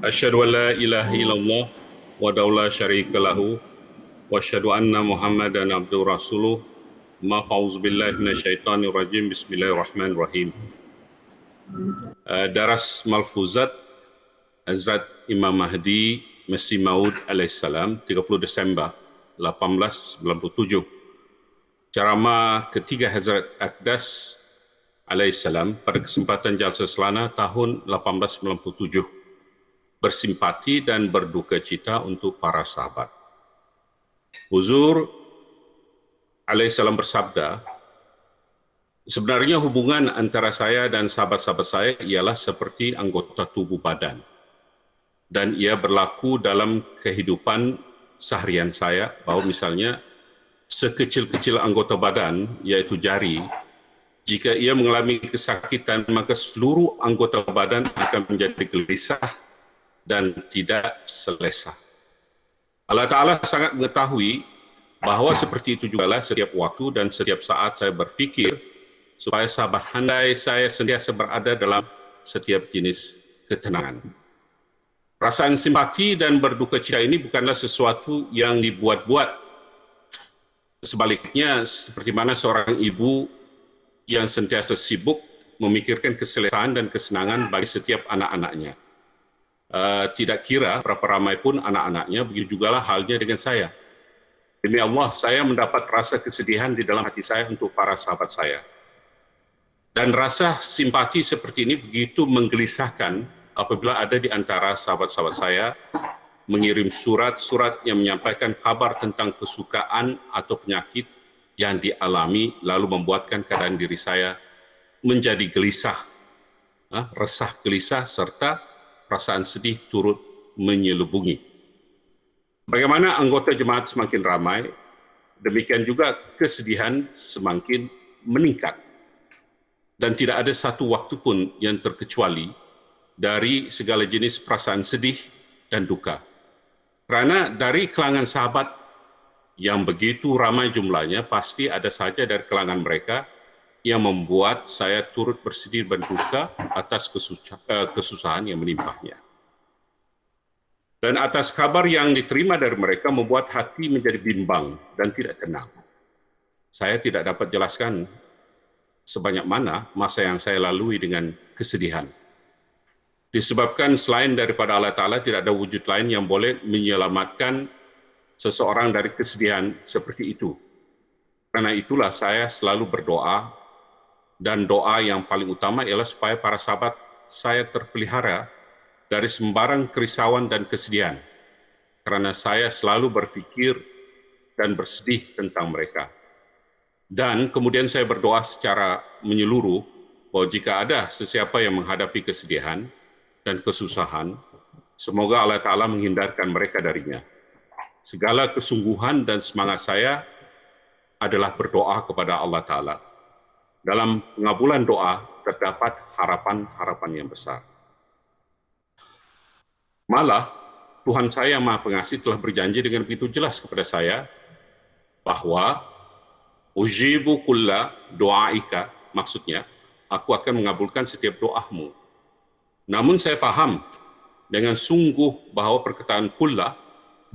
Asyhadu an la ilaha illallah wa la syarika lahu wa asyhadu anna Muhammadan abduhu rasuluh. Ma fa'uz billahi minasyaitonir rajim. Bismillahirrahmanirrahim. Daras Malfuzat Hazrat Imam Mahdi Masih Maud alaihissalam 30 Desember 1897. Ceramah ketiga Hazrat Aqdas alaihissalam pada kesempatan Jalsa Selana tahun 1897. Bersimpati dan berduka cita untuk para sahabat. Huzur alaihissalam bersabda, sebenarnya hubungan antara saya dan sahabat-sahabat saya ialah seperti anggota tubuh badan. Dan ia berlaku dalam kehidupan seharian saya, bahwa misalnya sekecil-kecil anggota badan, yaitu jari, jika ia mengalami kesakitan, maka seluruh anggota badan akan menjadi gelisah dan tidak selesa. Allah Ta'ala sangat mengetahui bahwa seperti itu juga setiap waktu dan setiap saat saya berfikir supaya sahabat handai saya sentiasa berada dalam setiap jenis ketenangan. Perasaan simpati dan berduka cita ini bukanlah sesuatu yang dibuat-buat. Sebaliknya, seperti mana seorang ibu yang sentiasa sibuk memikirkan keselesaan dan kesenangan bagi setiap anak-anaknya. Tidak kira berapa ramai pun anak-anaknya, begitu jugalah halnya dengan saya. Demi Allah, saya mendapat rasa kesedihan di dalam hati saya untuk para sahabat saya. Dan rasa simpati seperti ini begitu menggelisahkan apabila ada di antara sahabat-sahabat saya mengirim surat-surat yang menyampaikan kabar tentang kesukaan atau penyakit yang dialami, lalu membuatkan keadaan diri saya menjadi gelisah, resah gelisah, serta perasaan sedih turut menyelubungi. Bagaimana anggota jemaat semakin ramai, demikian juga kesedihan semakin meningkat. Dan tidak ada satu waktu pun yang terkecuali dari segala jenis perasaan sedih dan duka. Karena dari kalangan sahabat yang begitu ramai jumlahnya, pasti ada saja dari kalangan mereka yang membuat saya turut bersedih dan berduka atas kesusahan yang menimpahnya. Dan atas kabar yang diterima dari mereka membuat hati menjadi bimbang dan tidak tenang. Saya tidak dapat jelaskan sebanyak mana masa yang saya lalui dengan kesedihan. Disebabkan selain daripada Allah Ta'ala tidak ada wujud lain yang boleh menyelamatkan seseorang dari kesedihan seperti itu. Karena itulah saya selalu berdoa, dan doa yang paling utama ialah supaya para sahabat saya terpelihara dari sembarang kerisauan dan kesedihan. Karena saya selalu berfikir dan bersedih tentang mereka. Dan kemudian saya berdoa secara menyeluruh bahwa jika ada sesiapa yang menghadapi kesedihan dan kesusahan, semoga Allah Ta'ala menghindarkan mereka darinya. Segala kesungguhan dan semangat saya adalah berdoa kepada Allah Ta'ala. Dalam pengabulan doa terdapat harapan-harapan yang besar. Malah, Tuhan saya yang Maha Pengasih telah berjanji dengan begitu jelas kepada saya bahwa ujibu kulla doaika, maksudnya, aku akan mengabulkan setiap doamu. Namun saya faham dengan sungguh bahwa perkataan kulla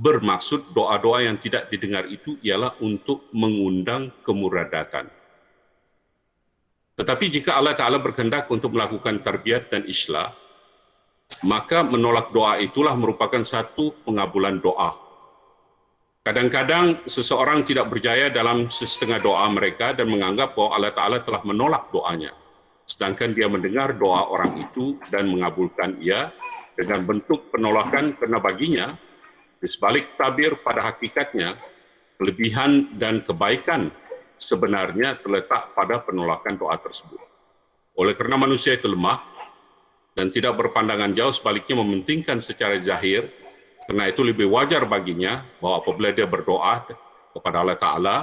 bermaksud doa-doa yang tidak didengar itu ialah untuk mengundang kemuradatan. Tetapi jika Allah Ta'ala berkehendak untuk melakukan tarbiyat dan islah, maka menolak doa itulah merupakan satu pengabulan doa. Kadang-kadang seseorang tidak berjaya dalam setengah doa mereka dan menganggap bahwa Allah Ta'ala telah menolak doanya. Sedangkan dia mendengar doa orang itu dan mengabulkan ia dengan bentuk penolakan karena baginya, di sebalik tabir pada hakikatnya, kelebihan dan kebaikan sebenarnya terletak pada penolakan doa tersebut. Oleh karena manusia itu lemah dan tidak berpandangan jauh, sebaliknya mementingkan secara zahir, karena itu lebih wajar baginya bahwa apabila dia berdoa kepada Allah Ta'ala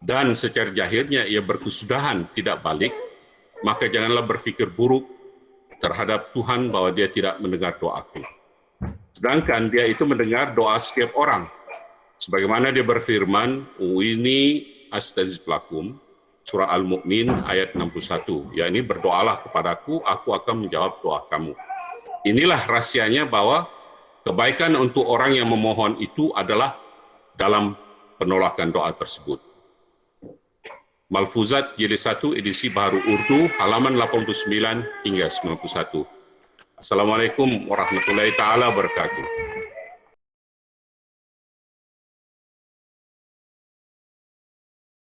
dan secara zahirnya ia berkesudahan tidak balik, maka janganlah berfikir buruk terhadap Tuhan bahwa dia tidak mendengar doaku. Sedangkan dia itu mendengar doa setiap orang. Sebagaimana dia berfirman, "Ini astajib lakum," surah Al-Mu'min ayat 61, yakni berdoalah kepadaku, aku akan menjawab doa kamu. inilah rahsianya bahwa kebaikan untuk orang yang memohon itu adalah dalam penolakan doa tersebut. Malfuzat Jilid 1 edisi Baharu Urdu halaman 89 hingga 91. Assalamualaikum warahmatullahi taala wabarakatuh.